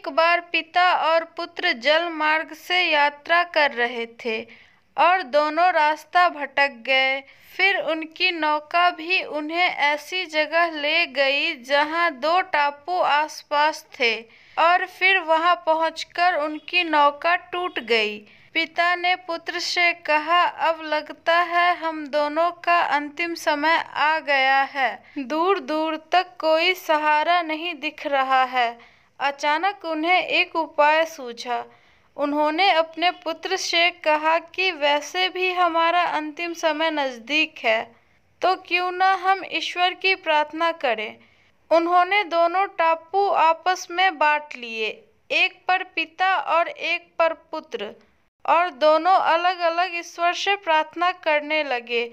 एक बार पिता और पुत्र जल मार्ग से यात्रा कर रहे थे और दोनों रास्ता भटक गए। फिर उनकी नौका भी उन्हें ऐसी जगह ले गई जहां दो टापू आसपास थे और फिर वहां पहुंचकर उनकी नौका टूट गई। पिता ने पुत्र से कहा, अब लगता है हम दोनों का अंतिम समय आ गया है। दूर दूर तक कोई सहारा नहीं दिख रहा है। अचानक उन्हें एक उपाय सूझा। उन्होंने अपने पुत्र से कहा कि वैसे भी हमारा अंतिम समय नजदीक है, तो क्यों न हम ईश्वर की प्रार्थना करें। उन्होंने दोनों टापू आपस में बांट लिए, एक पर पिता और एक पर पुत्र, और दोनों अलग अलग ईश्वर से प्रार्थना करने लगे।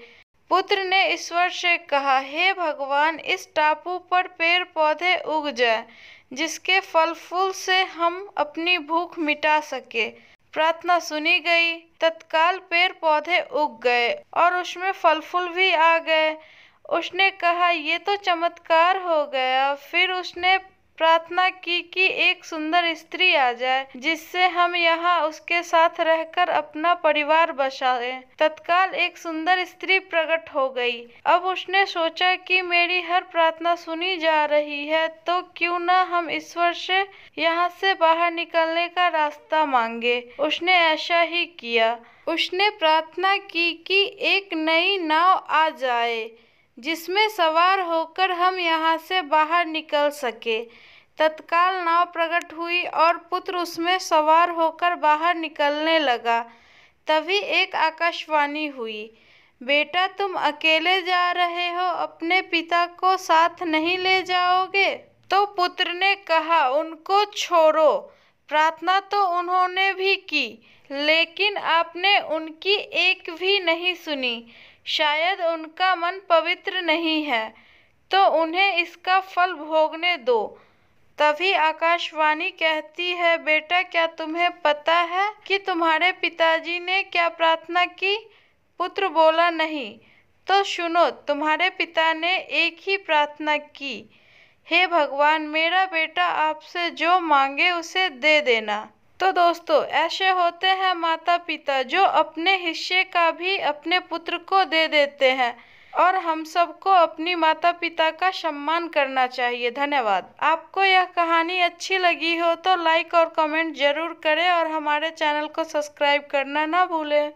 पुत्र ने ईश्वर से कहा, हे भगवान, इस टापू पर पेड़ पौधे उग जाएं, जिसके फल फूल से हम अपनी भूख मिटा सके। प्रार्थना सुनी गई। तत्काल पेड़ पौधे उग गए और उसमें फल फूल भी आ गए। उसने कहा, ये तो चमत्कार हो गया। फिर उसने प्रार्थना की कि एक सुंदर स्त्री आ जाए, जिससे हम यहाँ उसके साथ रहकर अपना परिवार बसाएं। तत्काल एक सुंदर स्त्री प्रकट हो गई। अब उसने सोचा कि मेरी हर प्रार्थना सुनी जा रही है, तो क्यों न हम ईश्वर से यहाँ से बाहर निकलने का रास्ता मांगे। उसने ऐसा ही किया। उसने प्रार्थना की कि एक नई नाव आ जाए, जिसमें सवार होकर हम यहाँ से बाहर निकल सके। तत्काल नाव प्रकट हुई और पुत्र उसमें सवार होकर बाहर निकलने लगा। तभी एक आकाशवाणी हुई, बेटा, तुम अकेले जा रहे हो, अपने पिता को साथ नहीं ले जाओगे? तो पुत्र ने कहा, उनको छोड़ो। प्रार्थना तो उन्होंने भी की, लेकिन आपने उनकी एक भी नहीं सुनी। शायद उनका मन पवित्र नहीं है, तो उन्हें इसका फल भोगने दो। तभी आकाशवाणी कहती है, बेटा, क्या तुम्हें पता है कि तुम्हारे पिताजी ने क्या प्रार्थना की? पुत्र बोला, नहीं। तो सुनो, तुम्हारे पिता ने एक ही प्रार्थना की, हे भगवान, मेरा बेटा आपसे जो मांगे उसे दे देना। तो दोस्तों, ऐसे होते हैं माता पिता जो अपने हिस्से का भी अपने पुत्र को दे देते हैं, और हम सबको अपनी माता पिता का सम्मान करना चाहिए। धन्यवाद। आपको यह कहानी अच्छी लगी हो तो लाइक और कमेंट जरूर करें और हमारे चैनल को सब्सक्राइब करना ना भूलें।